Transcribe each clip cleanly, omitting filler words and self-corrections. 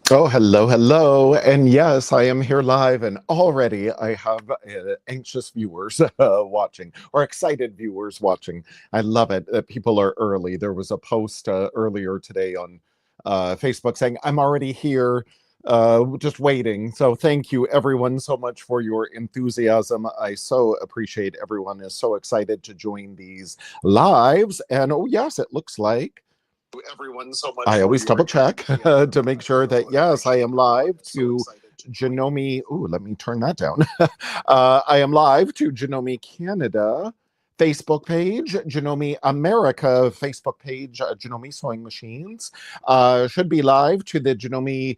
Oh, hello, hello. And yes, I am here live, and already I have anxious viewers watching, or excited viewers watching. I love it that people are early. There was a post earlier today on Facebook saying, I'm already here, just waiting. So thank you, everyone, so much for your enthusiasm. I so appreciate everyone is so excited to join these lives. And oh, yes, it looks like everyone so much. I always double check to make sure that yes, I am live to Janome. Ooh, let me turn that down. I am live to Janome Canada Facebook page, Janome America Facebook page, Janome Sewing Machines. Should be live to the Janome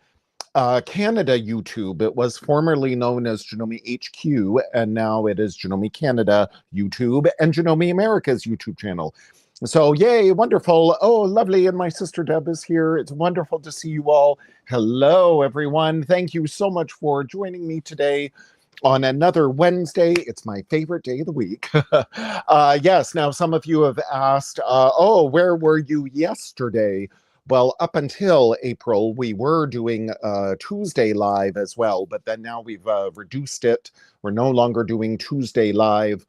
Canada YouTube. It was formerly known as Janome HQ, and now it is Janome Canada YouTube and Janome America's YouTube channel. So, yay, wonderful. Oh, lovely. And my sister Deb is here. It's wonderful to see you all. Hello, everyone. Thank you so much for joining me today on another Wednesday. It's my favorite day of the week. Yes, now some of you have asked, oh, where were you yesterday? Well, up until April, we were doing Tuesday live as well, but then now we've reduced it. We're no longer doing Tuesday live.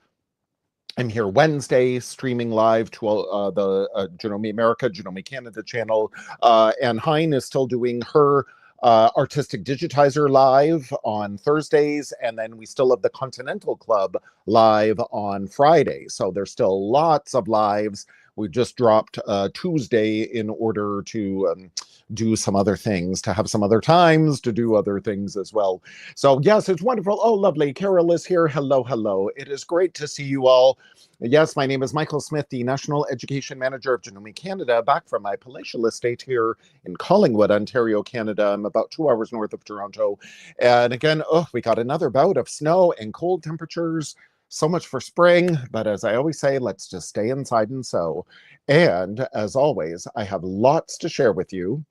I'm here Wednesday, streaming live to the Janome America, Janome Canada channel. And Hein is still doing her Artistic Digitizer live on Thursdays. And then we still have the Continental Club live on Friday. So there's still lots of lives. We just dropped Tuesday in order to do some other things, to have some other times to do other things as well. So yes, it's wonderful. Oh, lovely. Carol is here. Hello, hello. It is great to see you all. Yes, my name is Michael Smith, the National Education Manager of Janome Canada, back from my palatial estate here in Collingwood, Ontario, Canada. I'm about 2 hours north of Toronto. And again, oh, we got another bout of snow and cold temperatures. So much for spring, but as I always say, let's just stay inside and sew. And as always, I have lots to share with you.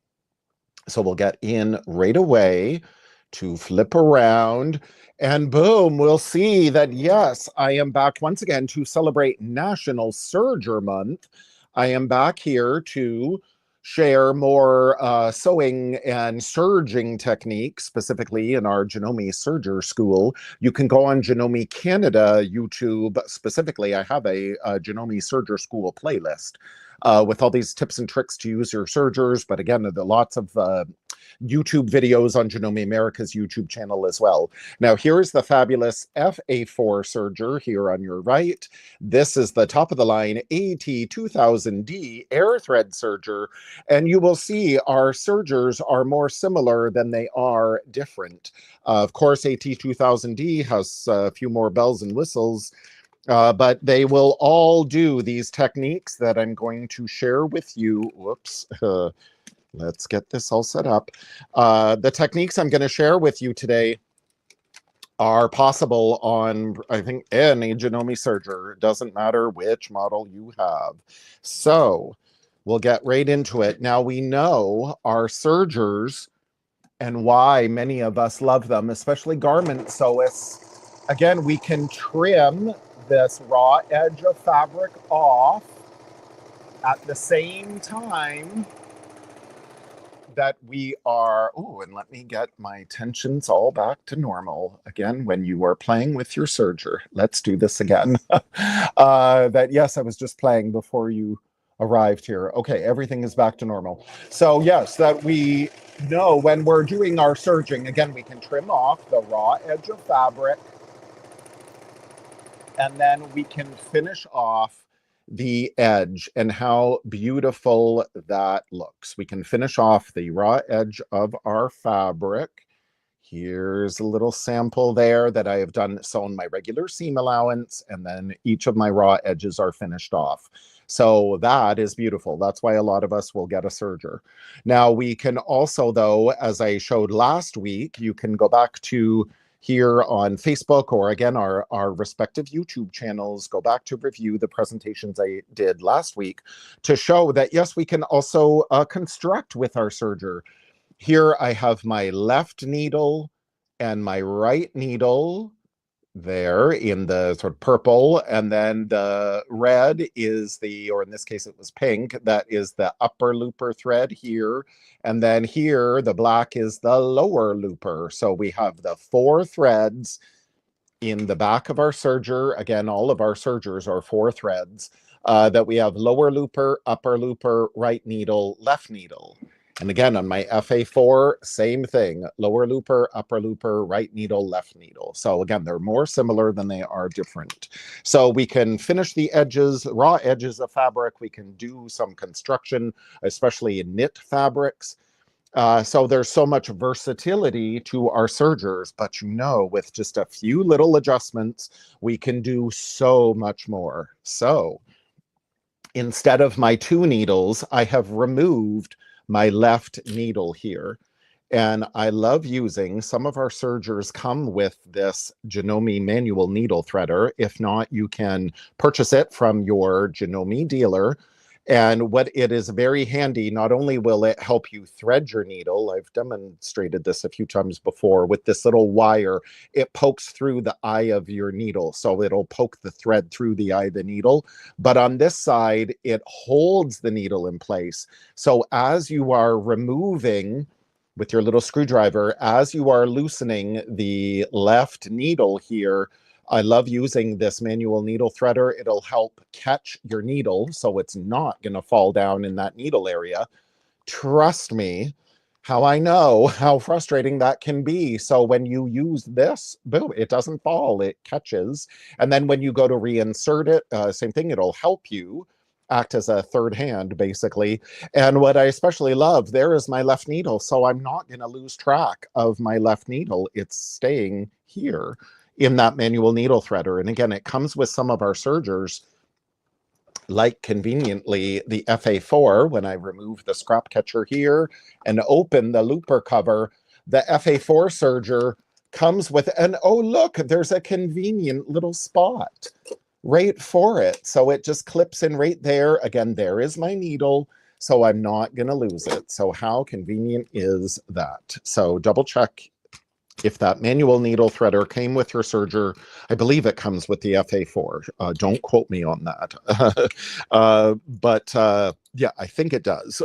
So we'll get in right away to flip around, and boom, we'll see that, yes, I am back once again to celebrate National Serger Month. I am back here to share more sewing and serging techniques, specifically in our Janome Serger School. You can go on Janome Canada YouTube. Specifically, I have a Janome Serger School playlist with all these tips and tricks to use your sergers. But again, there are lots of YouTube videos on Janome America's YouTube channel as well. Now, here's the fabulous FA4 serger here on your right. This is the top of the line AT2000D air thread serger. And you will see our sergers are more similar than they are different. Of course, AT2000D has a few more bells and whistles, but they will all do these techniques that I'm going to share with you. Whoops. Let's get this all set up. The techniques I'm going to share with you today are possible on, I think, any Janome serger. It doesn't matter which model you have. So we'll get right into it. Now, we know our sergers and why many of us love them, especially garment sewists. Again, we can trim this raw edge of fabric off at the same time that we are, oh, and let me get my tensions all back to normal. Again, when you are playing with your serger, let's do this again. Yes, I was just playing before you arrived here. Okay, everything is back to normal. So yes, that we know when we're doing our serging, again, we can trim off the raw edge of fabric, and then we can finish off the edge, and how beautiful that looks. We can finish off the raw edge of our fabric. Here's a little sample there that I have sewn my regular seam allowance, and then each of my raw edges are finished off. So that is beautiful. That's why a lot of us will get a serger. Now we can also, though, as I showed last week, you can go back to here on Facebook, or again, our respective YouTube channels, go back to review the presentations I did last week to show that, yes, we can also construct with our serger. Here I have my left needle and my right needle there in the sort of purple, and then the red is the, or in this case it was pink, that is the upper looper thread here, and then here the black is the lower looper. So we have the 4 threads in the back of our serger. Again, all of our sergers are 4 threads that we have: lower looper, upper looper, right needle, left needle. And again, on my FA4, same thing: lower looper, upper looper, right needle, left needle. So again, they're more similar than they are different. So we can finish the edges, raw edges of fabric. We can do some construction, especially in knit fabrics. So there's so much versatility to our sergers, but you know, with just a few little adjustments, we can do so much more. So instead of my 2 needles, I have removed my left needle here. And I love using, some of our sergers come with this Janome manual needle threader. If not, you can purchase it from your Janome dealer. And what it is very handy, not only will it help you thread your needle, I've demonstrated this a few times before with this little wire, it pokes through the eye of your needle. So it'll poke the thread through the eye of the needle. But on this side, it holds the needle in place. So as you are removing with your little screwdriver, as you are loosening the left needle here, I love using this manual needle threader. It'll help catch your needle so it's not going to fall down in that needle area. Trust me, how I know how frustrating that can be. So when you use this, boom, it doesn't fall, it catches. And then when you go to reinsert it, same thing, it'll help you act as a third hand, basically. And what I especially love, there is my left needle. So I'm not going to lose track of my left needle. It's staying here in that manual needle threader. And again, it comes with some of our sergers, like conveniently the FA4. When I remove the scrap catcher here and open the looper cover, the FA4 serger comes with an, oh look, there's a convenient little spot right for it. So it just clips in right there. Again, there is my needle, so I'm not going to lose it. So how convenient is that? So double check if that manual needle threader came with your serger. I believe it comes with the FA4. Don't quote me on that. But yeah, I think it does.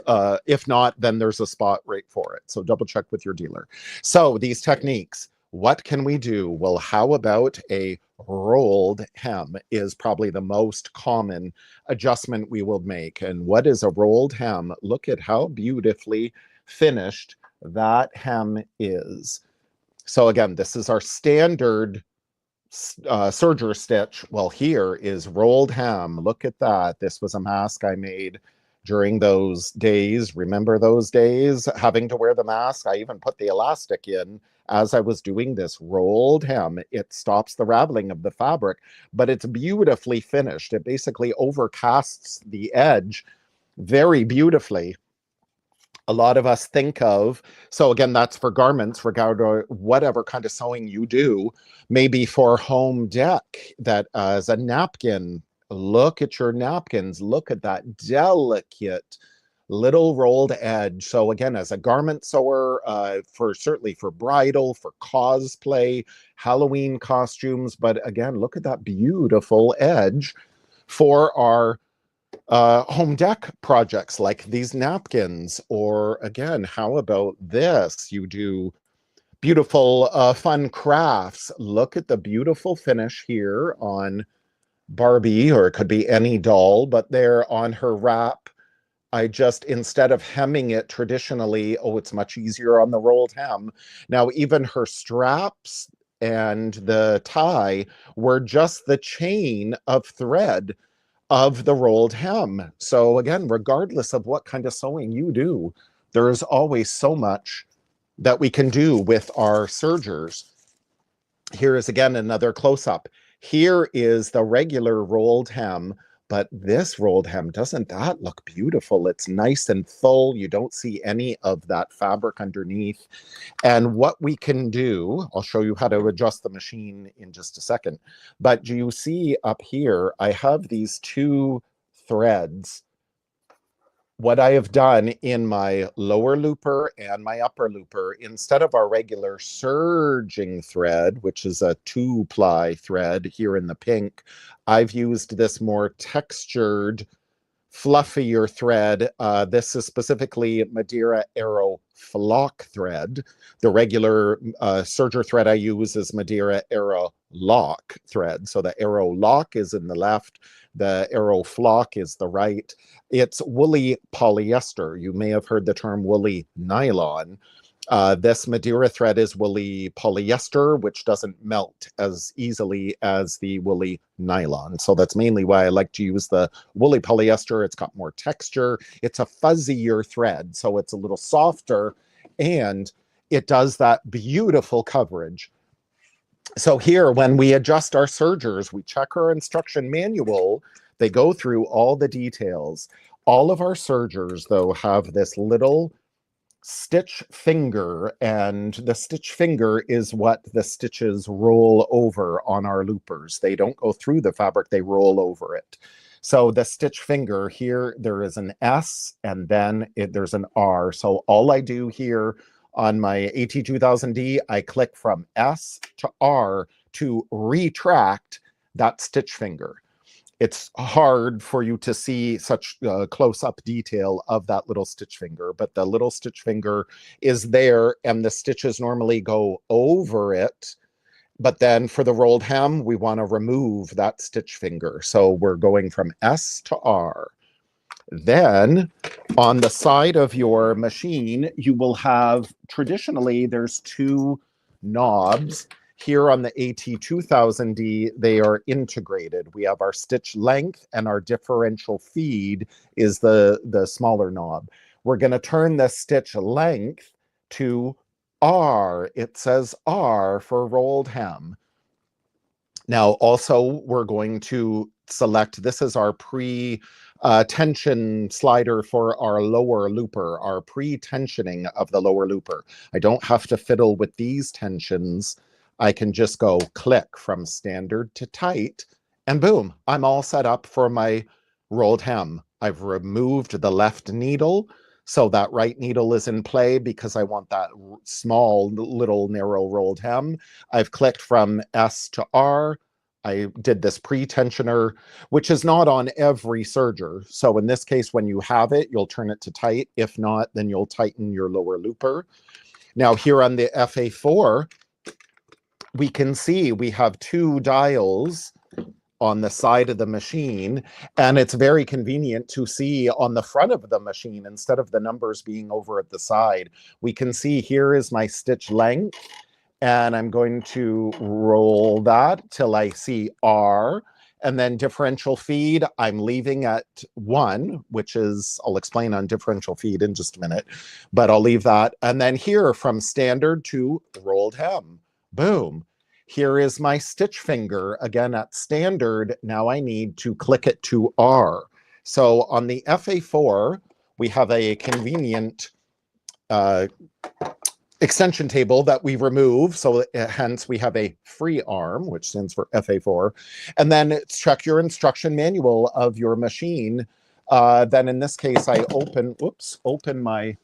If not, then there's a spot right for it. So double check with your dealer. So these techniques, what can we do? Well, how about a rolled hem is probably the most common adjustment we will make. And what is a rolled hem? Look at how beautifully finished that hem is. So again, this is our standard serger stitch. Well, here is rolled hem. Look at that. This was a mask I made during those days. Remember those days, having to wear the mask? I even put the elastic in as I was doing this rolled hem. It stops the raveling of the fabric, but it's beautifully finished. It basically overcasts the edge very beautifully. A lot of us think of, so again, that's for garments, regardless whatever kind of sewing you do, maybe for home deck, that as a napkin, look at your napkins, look at that delicate little rolled edge. So again, as a garment sewer, for certainly for bridal, for cosplay, Halloween costumes, but again, look at that beautiful edge for our home deck projects like these napkins. Or again, how about this? You do beautiful fun crafts. Look at the beautiful finish here on Barbie, or it could be any doll, but there on her wrap, I just, instead of hemming it traditionally, oh, it's much easier on the rolled hem. Now even her straps and the tie were just the chain of thread of the rolled hem. So again, regardless of what kind of sewing you do, there's always so much that we can do with our sergers. Here is again another close-up. Here is the regular rolled hem, but this rolled hem, doesn't that look beautiful? It's nice and full. You don't see any of that fabric underneath. And what we can do, I'll show you how to adjust the machine in just a second, but you see up here, I have these 2 threads what I have done in my lower looper and my upper looper, instead of our regular serging thread, which is a 2-ply thread here in the pink, I've used this more textured, fluffier thread. This is specifically Madeira Arrow Flock thread. The regular serger thread I use is Madeira Arrow Lock thread. So the Arrow Lock is in the left, the Arrow Flock is the right. It's woolly polyester. You may have heard the term woolly nylon. This Madeira thread is woolly polyester, which doesn't melt as easily as the woolly nylon. So that's mainly why I like to use the woolly polyester. It's got more texture. It's a fuzzier thread, so it's a little softer, and it does that beautiful coverage. So here, when we adjust our sergers, we check our instruction manual. They go through all the details. All of our sergers, though, have this little stitch finger, and the stitch finger is what the stitches roll over on our loopers. They don't go through the fabric, they roll over it. So the stitch finger here, there is an S and then there's an R. So all I do here on my AT2000D, I click from S to R to retract that stitch finger. It's hard for you to see such close-up detail of that little stitch finger, but the little stitch finger is there, and the stitches normally go over it. But then for the rolled hem, we want to remove that stitch finger. So we're going from S to R. Then on the side of your machine, you will have, traditionally, there's two knobs. Here on the AT2000D, they are integrated. We have our stitch length, and our differential feed is the smaller knob. We're going to turn the stitch length to R. It says R for rolled hem. Now, also, we're going to select, this is our pre-tension slider for our lower looper, our pre-tensioning of the lower looper. I don't have to fiddle with these tensions. I can just go click from standard to tight, and boom, I'm all set up for my rolled hem. I've removed the left needle, so that right needle is in play because I want that small, little, narrow rolled hem. I've clicked from S to R. I did this pre-tensioner, which is not on every serger. So in this case, when you have it, you'll turn it to tight. If not, then you'll tighten your lower looper. Now here on the FA4, we can see we have two dials on the side of the machine, and it's very convenient to see on the front of the machine instead of the numbers being over at the side. We can see here is my stitch length, and I'm going to roll that till I see R, and then differential feed, I'm leaving at 1, which is, I'll explain on differential feed in just a minute, but I'll leave that. And then here from standard to rolled hem. Boom. Here is my stitch finger, again at standard. Now I need to click it to R. So on the FA4, we have a convenient extension table that we remove. So hence we have a free arm, which stands for FA4. And then check your instruction manual of your machine. Then in this case, I open my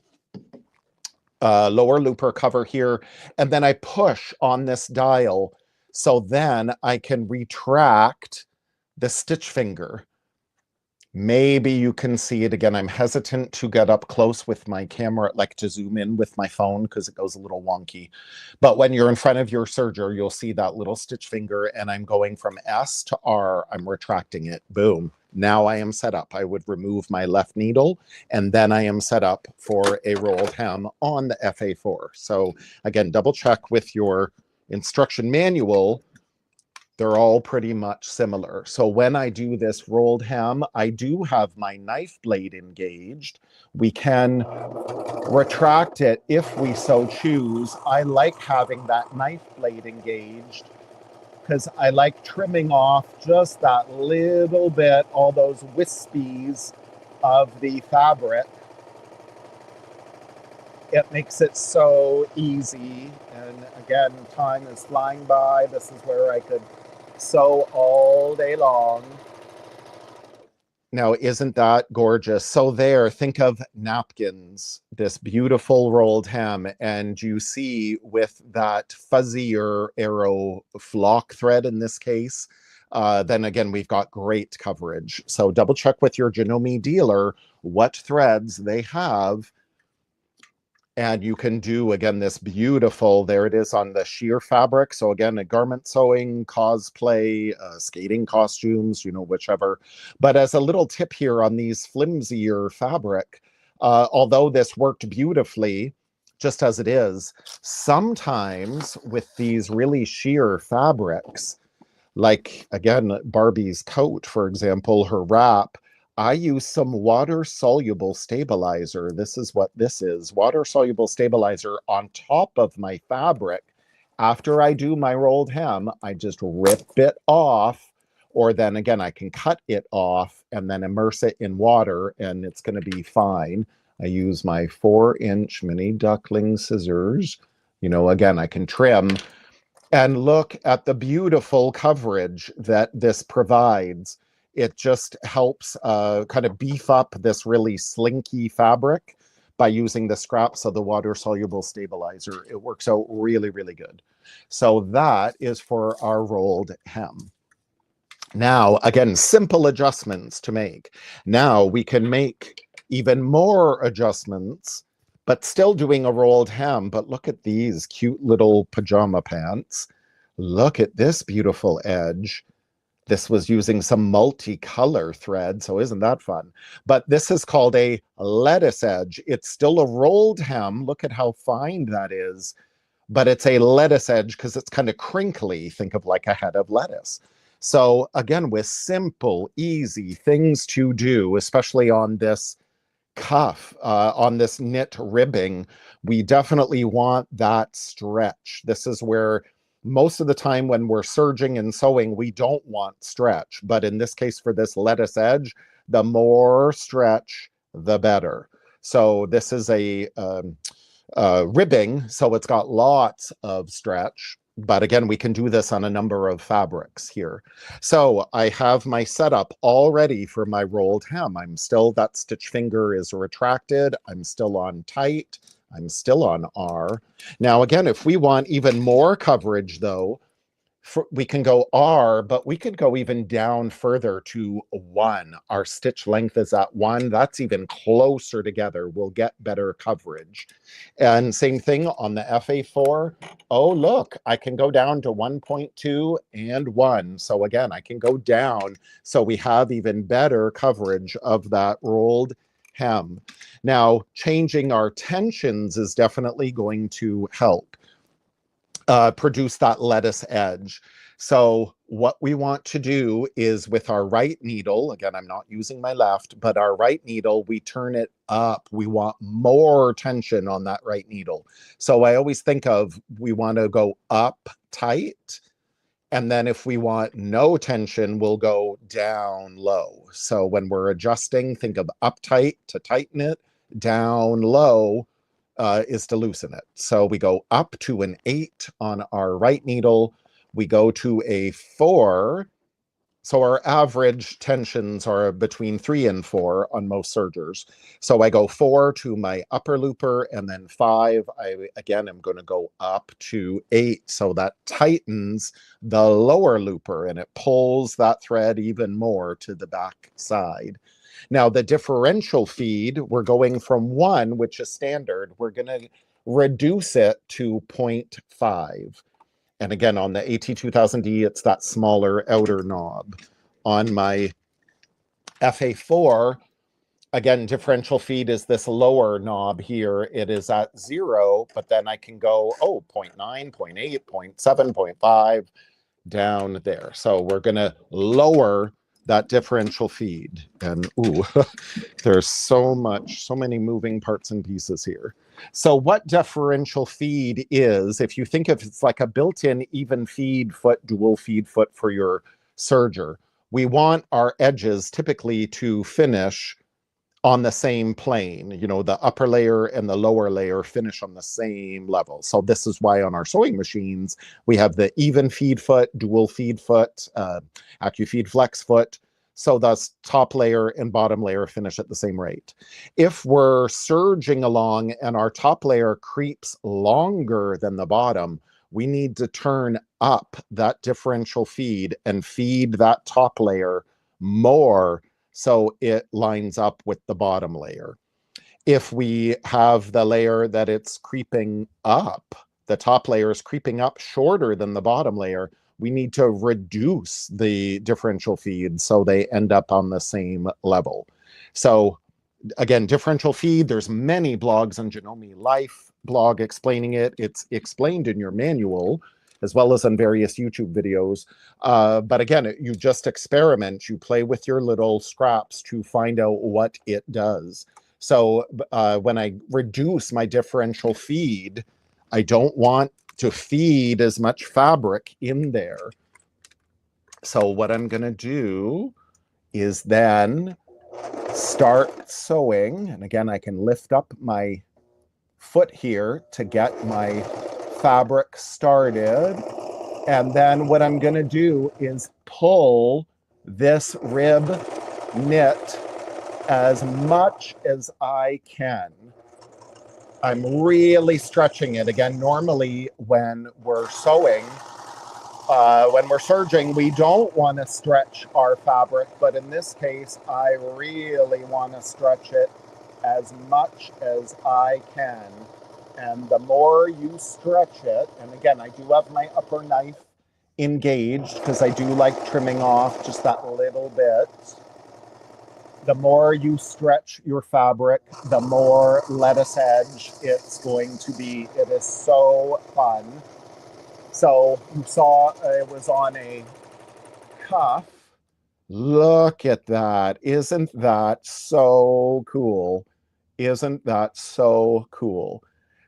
lower looper cover here, and then I push on this dial. So then I can retract the stitch finger. Maybe you can see it again. I'm hesitant to get up close with my camera, like to zoom in with my phone because it goes a little wonky. But when you're in front of your serger, you'll see that little stitch finger, and I'm going from S to R. I'm retracting it. Boom. Now I am set up. I would remove my left needle, and then I am set up for a rolled hem on the FA4. So again, double check with your instruction manual. They're all pretty much similar. So when I do this rolled hem, I do have my knife blade engaged. We can retract it if we so choose. I like having that knife blade engaged because I like trimming off just that little bit, all those wispies of the fabric. It makes it so easy. And again, time is flying by. This is where I could sew all day long. Now, isn't that gorgeous? So there, think of napkins, this beautiful rolled hem, and you see with that fuzzier arrow flock thread in this case, then again, we've got great coverage. So double check with your Janome dealer what threads they have. And you can do, again, this beautiful, there it is on the sheer fabric. So again, a garment sewing, cosplay, skating costumes, you know, whichever. But as a little tip here on these flimsier fabric, although this worked beautifully, just as it is, sometimes with these really sheer fabrics, like, again, Barbie's coat, for example, her wrap, I use some water-soluble stabilizer. This is what this is, water-soluble stabilizer on top of my fabric. After I do my rolled hem, I just rip it off, or then again, I can cut it off and then immerse it in water, and it's going to be fine. I use my 4-inch mini duckling scissors. You know, again, I can trim. And look at the beautiful coverage that this provides. It just helps kind of beef up this really slinky fabric by using the scraps of the water-soluble stabilizer. It works out really, really good. So that is for our rolled hem. Now, again, simple adjustments to make. Now we can make even more adjustments, but still doing a rolled hem. But look at these cute little pajama pants. Look at this beautiful edge. This was using some multicolor thread, so isn't that fun? But this is called a lettuce edge. It's still a rolled hem. Look at how fine that is. But it's a lettuce edge because it's kind of crinkly. Think of like a head of lettuce. So again, with simple, easy things to do, especially on this cuff, on this knit ribbing, we definitely want that stretch. This is where most of the time when we're serging and sewing, we don't want stretch. But in this case, for this lettuce edge, the more stretch, the better. So this is a ribbing, so it's got lots of stretch. But again, we can do this on a number of fabrics here. So I have my setup all ready for my rolled hem. I'm still, that stitch finger is retracted. I'm still on tight. I'm still on R. Now, again, if we want even more coverage, though, we can go R, but we could go even down further to 1. Our stitch length is at 1. That's even closer together. We'll get better coverage. And same thing on the FA4. Oh, look, I can go down to 1.2 and 1. So again, I can go down so we have even better coverage of that rolled hem. Now, changing our tensions is definitely going to help produce that lettuce edge. So what we want to do is with our right needle, again, I'm not using my left, but our right needle, we turn it up. We want more tension on that right needle. So I always think of, we want to go up tight. And then if we want no tension, we'll go down low. So when we're adjusting, think of up tight to tighten it, down low is to loosen it. So we go up to an 8 on our right needle. We go to a 4. So our average tensions are between 3 and 4 on most sergers. So I go 4 to my upper looper, and then 5, I again am going to go up to 8. So that tightens the lower looper, and it pulls that thread even more to the back side. Now, the differential feed, we're going from 1, which is standard. We're going to reduce it to 0.5. And again, on the AT2000D, it's that smaller outer knob. On my FA4, again, differential feed is this lower knob here. It is at 0, but then I can go, 0.9, 0.8, 0.7, 0.5, down there. So we're going to lower that differential feed. And ooh, there's so many moving parts and pieces here. So what differential feed is, if you think of it's like a built-in even feed foot, dual feed foot for your serger, we want our edges typically to finish on the same plane. You know, the upper layer and the lower layer finish on the same level. So this is why on our sewing machines, we have the even feed foot, dual feed foot, AccuFeed Flex foot. So thus top layer and bottom layer finish at the same rate. If we're surging along and our top layer creeps longer than the bottom, we need to turn up that differential feed and feed that top layer more so it lines up with the bottom layer. If we have the layer that it's creeping up, the top layer is creeping up shorter than the bottom layer, we need to reduce the differential feed so they end up on the same level. So again, differential feed, there's many blogs on Janome Life blog explaining it. It's explained in your manual as well as on various YouTube videos. But again, you just experiment, you play with your little scraps to find out what it does. So when I reduce my differential feed, I don't want to feed as much fabric in there. So what I'm going to do is then start sewing. And again, I can lift up my foot here to get my fabric started. And then what I'm going to do is pull this rib knit as much as I can. I'm really stretching it. Again, normally when we're sewing, when we're serging, we don't want to stretch our fabric, but in this case, I really want to stretch it as much as I can. And the more you stretch it, and again, I do have my upper knife engaged because I do like trimming off just that little bit. The more you stretch your fabric, the more lettuce edge it's going to be. It is so fun. So you saw it was on a cuff. Look at that. Isn't that so cool? Isn't that so cool?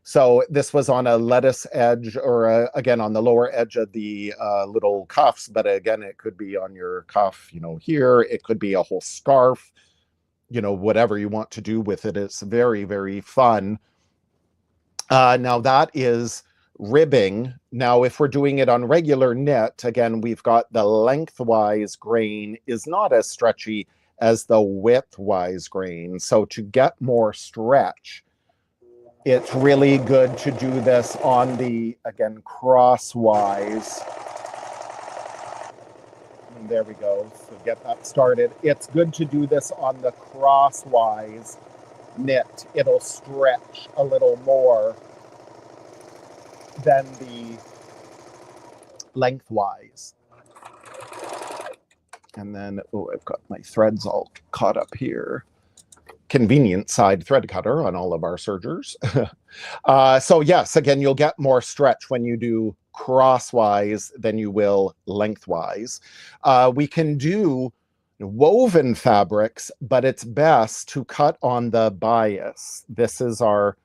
So this was on a lettuce edge, or again, on the lower edge of the little cuffs, but again, it could be on your cuff, you know, here. It could be a whole scarf, you know, whatever you want to do with it. It's very, very fun. Now that is ribbing. Now, if we're doing it on regular knit, again, we've got the lengthwise grain is not as stretchy as the widthwise grain. So to get more stretch, it's really good to do this on the, again, crosswise. And there we go. So get that started. It's good to do this on the crosswise knit. It'll stretch a little more than the lengthwise. And then, oh, I've got my threads all caught up here. Convenient side thread cutter on all of our sergers. So yes, again, you'll get more stretch when you do crosswise than you will lengthwise. We can do woven fabrics, but it's best to cut on the bias. This is our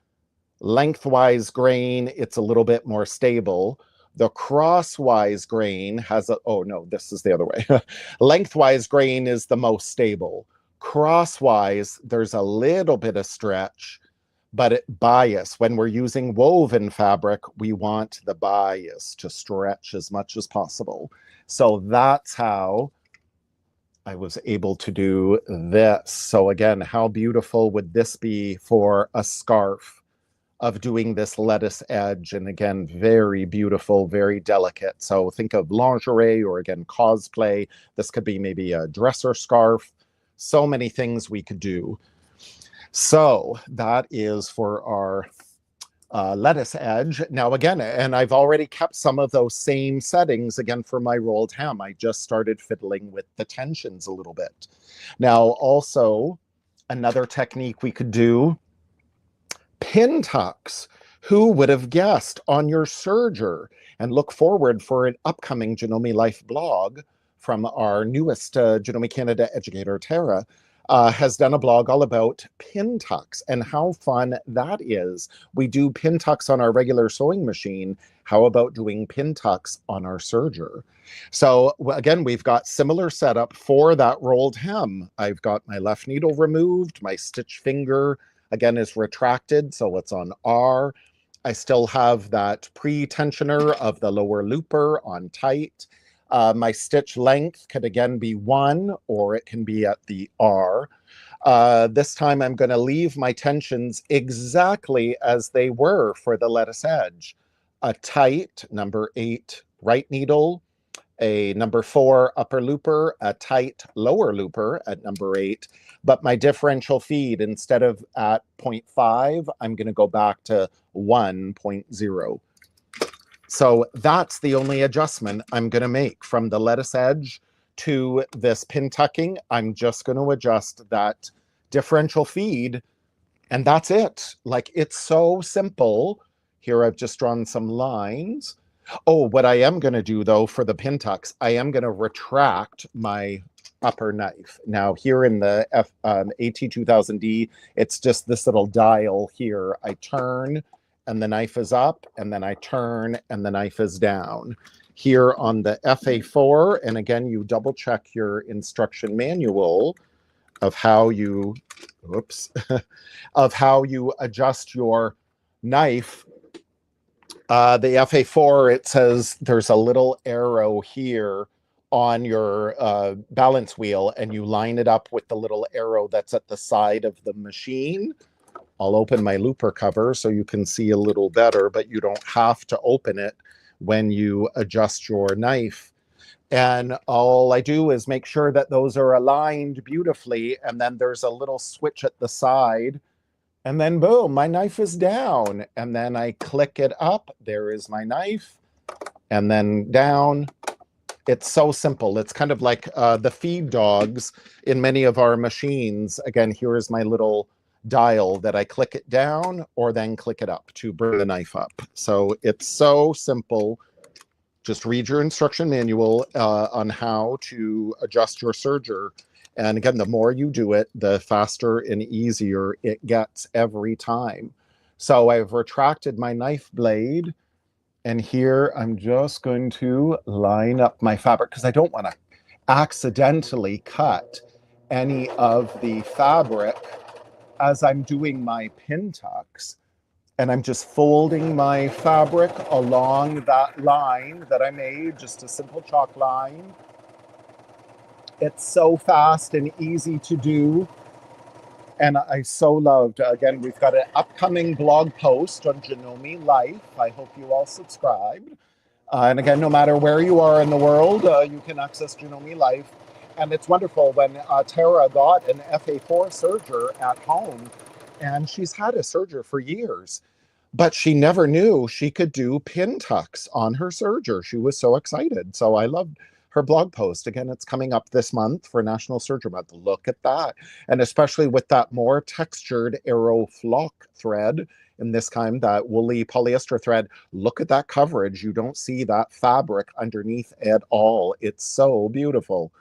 lengthwise grain. It's a little bit more stable. The crosswise grain has a, oh no, this is the other way. Lengthwise grain is the most stable. Crosswise, there's a little bit of stretch, but bias, when we're using woven fabric, we want the bias to stretch as much as possible. So that's how I was able to do this. So again, how beautiful would this be for a scarf of doing this lettuce edge? And again, very beautiful, very delicate. So think of lingerie or again, cosplay. This could be maybe a dresser scarf. So many things we could do. So that is for our lettuce edge. Now again, and I've already kept some of those same settings again for my rolled hem. I just started fiddling with the tensions a little bit. Now also, another technique we could do, pin tucks. Who would have guessed on your serger? And look forward for an upcoming Janome Life blog from our newest Janome Canada educator, Tara, has done a blog all about pin tucks and how fun that is. We do pin tucks on our regular sewing machine. How about doing pin tucks on our serger? So again, we've got similar setup for that rolled hem. I've got my left needle removed, my stitch finger again is retracted, so it's on R. I still have that pre-tensioner of the lower looper on tight. My stitch length could again be 1, or it can be at the R. This time I'm going to leave my tensions exactly as they were for the lettuce edge. A tight number 8 right needle, a number 4 upper looper, a tight lower looper at number 8, but my differential feed, instead of at 0.5, I'm going to go back to 1.0. So that's the only adjustment I'm going to make from the lettuce edge to this pin tucking. I'm just going to adjust that differential feed, and that's it. Like, it's so simple. Here I've just drawn some lines. Oh, what I am going to do, though, for the pin tucks, I am going to retract my upper knife. Now, here in the AT2000D, it's just this little dial here. I turn, and the knife is up, and then I turn, and the knife is down. Here on the FA4, and again, you double check your instruction manual of how you, whoops, of how you adjust your knife. The FA4, it says there's a little arrow here on your balance wheel, and you line it up with the little arrow that's at the side of the machine. I'll open my looper cover so you can see a little better, but you don't have to open it when you adjust your knife. And all I do is make sure that those are aligned beautifully, and then there's a little switch at the side, and then boom, my knife is down. And then I click it up, there is my knife, and then down. It's so simple. It's kind of like the feed dogs in many of our machines. Again, here is my little dial that I click it down or then click it up to bring the knife up. So it's so simple. Just read your instruction manual on how to adjust your serger. And again, the more you do it, the faster and easier it gets every time. So I've retracted my knife blade, and here I'm just going to line up my fabric because I don't want to accidentally cut any of the fabric as I'm doing my pin tucks. And I'm just folding my fabric along that line that I made, just a simple chalk line. It's so fast and easy to do. And I so loved, again, we've got an upcoming blog post on Janome Life. I hope you all subscribed. And again, no matter where you are in the world, you can access Janome Life. And it's wonderful when Tara got an FA4 serger at home, and she's had a serger for years, but she never knew she could do pin tucks on her serger. She was so excited. So I loved her blog post. Again, it's coming up this month for National Serger Month. Look at that. And especially with that more textured Aeroflock thread, in this time, that woolly polyester thread, look at that coverage. You don't see that fabric underneath at all. It's so beautiful.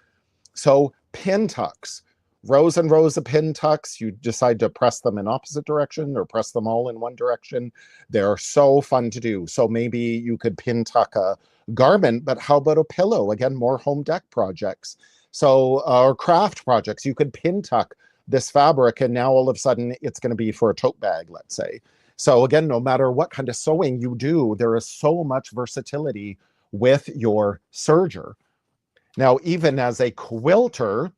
So pin tucks, rows and rows of pin tucks. You decide to press them in opposite direction or press them all in one direction. They're so fun to do. So maybe you could pin tuck a garment, but how about a pillow? Again, more home deck projects. So, or craft projects, you could pin tuck this fabric, and now all of a sudden it's going to be for a tote bag, let's say. So again, no matter what kind of sewing you do, there is so much versatility with your serger. Now, even as a quilter,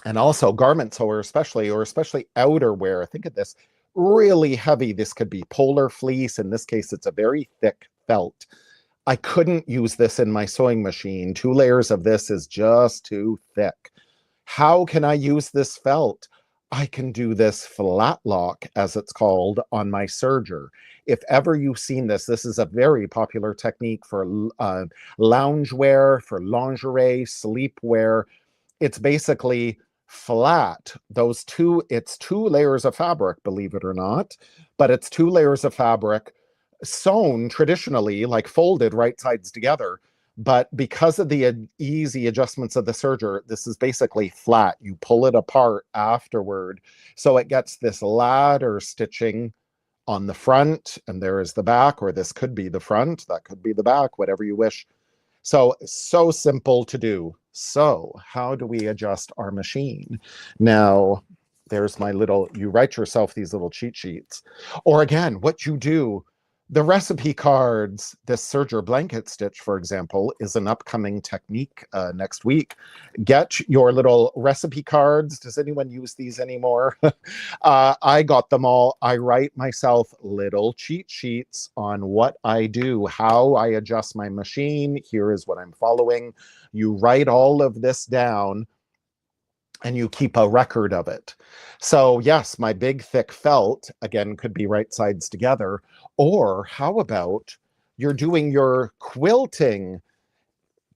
and also garment sewer especially, or especially outerwear, think of this, really heavy. This could be polar fleece. In this case, it's a very thick felt. I couldn't use this in my sewing machine. 2 layers of this is just too thick. How can I use this felt? I can do this Flatlock, as it's called, on my serger. If ever you've seen this, this is a very popular technique for loungewear, for lingerie, sleepwear. It's basically flat. It's 2 layers of fabric, believe it or not, but it's 2 layers of fabric sewn traditionally, like folded right sides together. But because of the easy adjustments of the serger, this is basically flat. You pull it apart afterward. So it gets this ladder stitching on the front, and there is the back, or this could be the front, that could be the back, whatever you wish. So simple to do. So how do we adjust our machine? Now, there's my little, you write yourself these little cheat sheets. Or again, what you do, The recipe cards, this Serger blanket stitch, for example, is an upcoming technique next week. Get your little recipe cards. Does anyone use these anymore? I got them all. I write myself little cheat sheets on what I do, how I adjust my machine. Here is what I'm following. You write all of this down and you keep a record of it. So yes, my big thick felt, again, could be right sides together. Or how about you're doing your quilting?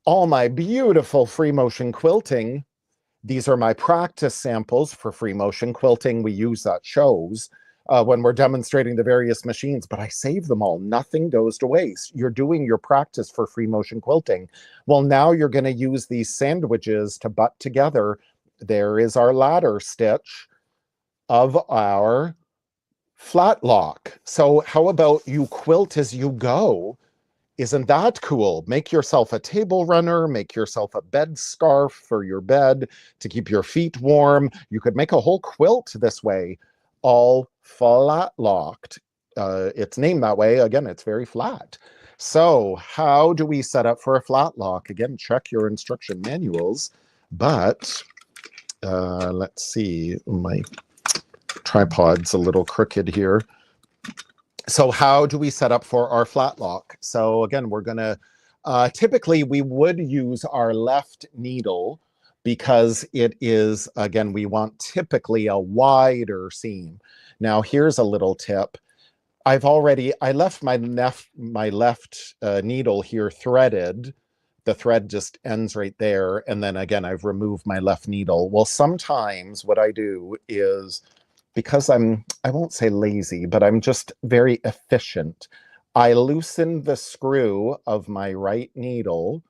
All my beautiful free motion quilting. These are my practice samples for free motion quilting. We use at shows when we're demonstrating the various machines, but I save them all. Nothing goes to waste. You're doing your practice for free motion quilting. Well, now you're going to use these sandwiches to butt together. There is our ladder stitch of our Flatlock. So how about you quilt as you go? Isn't that cool? Make yourself a table runner, make yourself a bed scarf for your bed to keep your feet warm. You could make a whole quilt this way, all flat-locked. It's named that way. Again, it's very flat. So how do we set up for a flat lock? Again, check your instruction manuals, but let's see, my tripod's a little crooked here. So how do we set up for our flat lock? So again, we're gonna, typically we would use our left needle because it is, again, we want typically a wider seam. Now here's a little tip. I left my left needle here threaded. The thread just ends right there. And then again, I've removed my left needle. Well, sometimes what I do is, because I won't say lazy, but I'm just very efficient, I loosen the screw of my right needle,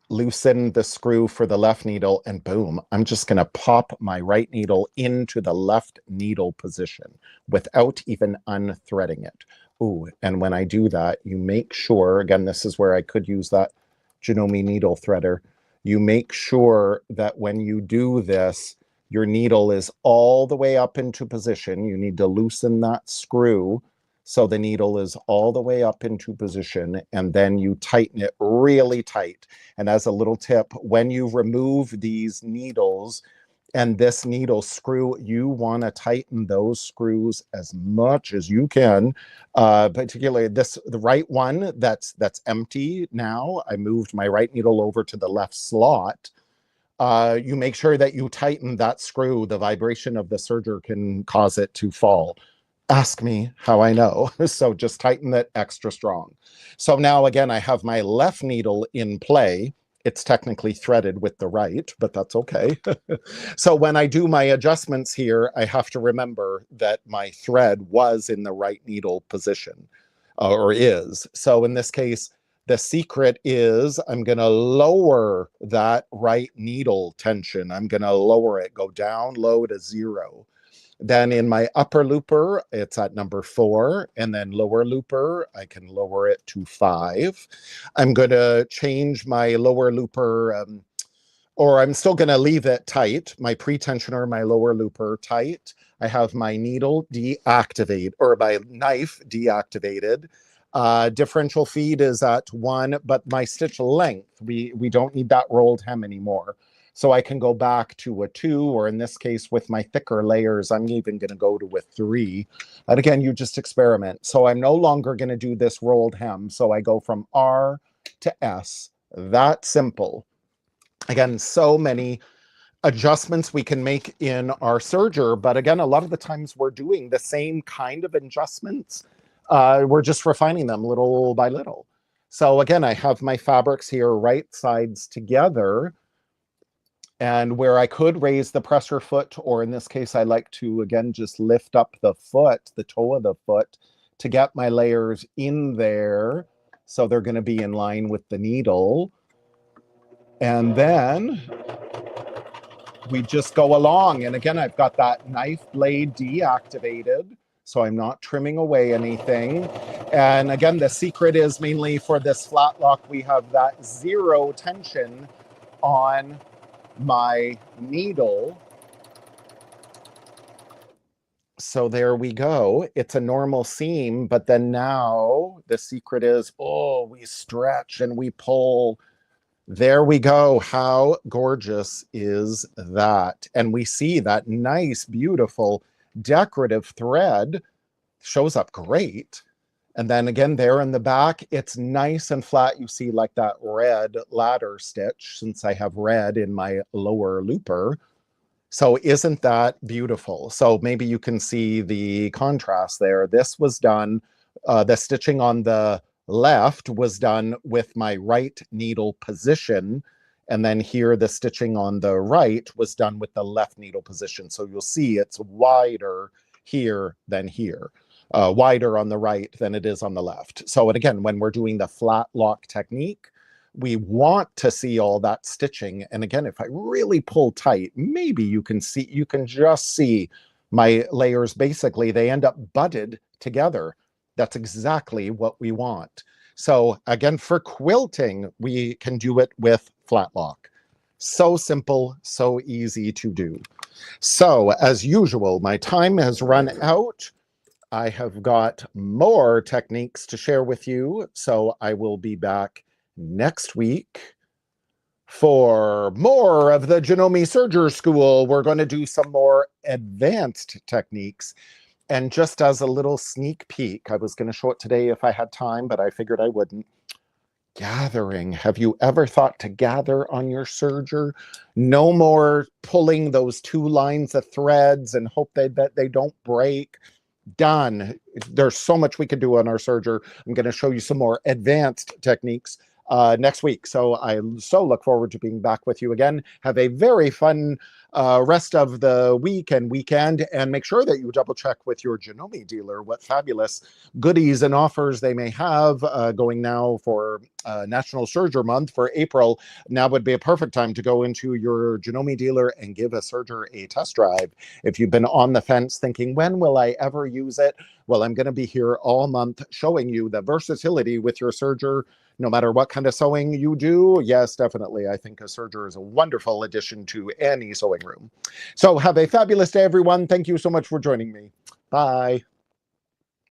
loosen the screw for the left needle, and boom, I'm just going to pop my right needle into the left needle position without even unthreading it. Ooh, and when I do that, you make sure, again, this is where I could use that Janome needle threader. You make sure that when you do this, your needle is all the way up into position. You need to loosen that screw so the needle is all the way up into position, and then you tighten it really tight. And as a little tip, when you remove these needles and this needle screw, you want to tighten those screws as much as you can, particularly the right one that's empty now. I moved my right needle over to the left slot. You make sure that you tighten that screw. The vibration of the serger can cause it to fall. Ask me how I know. So just tighten it extra strong. So now again, I have my left needle in play. It's technically threaded with the right, but that's okay. So when I do my adjustments here, I have to remember that my thread was in the right needle position, or is. So in this case, the secret is I'm going to lower that right needle tension. I'm going to lower it, go down low to 0. Then in my upper looper, it's at number 4, and then lower looper, I can lower it to 5. I'm going to change my lower looper, or I'm still going to leave it tight, my pre-tensioner, my lower looper tight. I have my needle deactivated, or my knife deactivated. Differential feed is at 1, but my stitch length, we don't need that rolled hem anymore. So I can go back to a 2, or in this case, with my thicker layers, I'm even going to go to a 3. And again, you just experiment. So I'm no longer going to do this rolled hem. So I go from R to S. That simple. Again, so many adjustments we can make in our serger. But again, a lot of the times we're doing the same kind of adjustments. We're just refining them little by little. So again, I have my fabrics here right sides together. And where I could raise the presser foot, or in this case, I like to, again, just lift up the foot, the toe of the foot, to get my layers in there. So they're going to be in line with the needle. And then we just go along. And again, I've got that knife blade deactivated, so I'm not trimming away anything. And again, the secret is mainly for this flat lock, we have that 0 tension on my needle. So there we go. It's a normal seam, but then now the secret is, oh, we stretch and we pull. There we go. How gorgeous is that? And we see that nice, beautiful, decorative thread shows up great. And then again, there in the back, it's nice and flat. You see like that red ladder stitch, since I have red in my lower looper. So isn't that beautiful? So maybe you can see the contrast there. This was done, the stitching on the left was done with my right needle position. And then here, the stitching on the right was done with the left needle position. So you'll see it's wider here than here. Wider on the right than it is on the left. So, and again, when we're doing the flat lock technique, we want to see all that stitching. And again, if I really pull tight, maybe you can see, you can just see my layers, basically, they end up butted together. That's exactly what we want. So again, for quilting, we can do it with Flatlock. So simple, so easy to do. So as usual, my time has run out. I have got more techniques to share with you, so I will be back next week for more of the Janome Serger School. We're going to do some more advanced techniques. And just as a little sneak peek, I was going to show it today if I had time, but I figured I wouldn't. Gathering. Have you ever thought to gather on your serger? No more pulling those 2 lines of threads and hope that they don't break. Done. There's so much we could do on our serger. I'm going to show you some more advanced techniques next week. So I so look forward to being back with you again. Have a very fun rest of the week and weekend, and make sure that you double check with your Janome dealer what fabulous goodies and offers they may have going now for National Serger Month for April. Now would be a perfect time to go into your Janome dealer and give a serger a test drive. If you've been on the fence thinking, when will I ever use it? Well, I'm going to be here all month showing you the versatility with your serger, no matter what kind of sewing you do. Yes, definitely. I think a serger is a wonderful addition to any sewing room. So have a fabulous day, everyone. Thank you so much for joining me. Bye.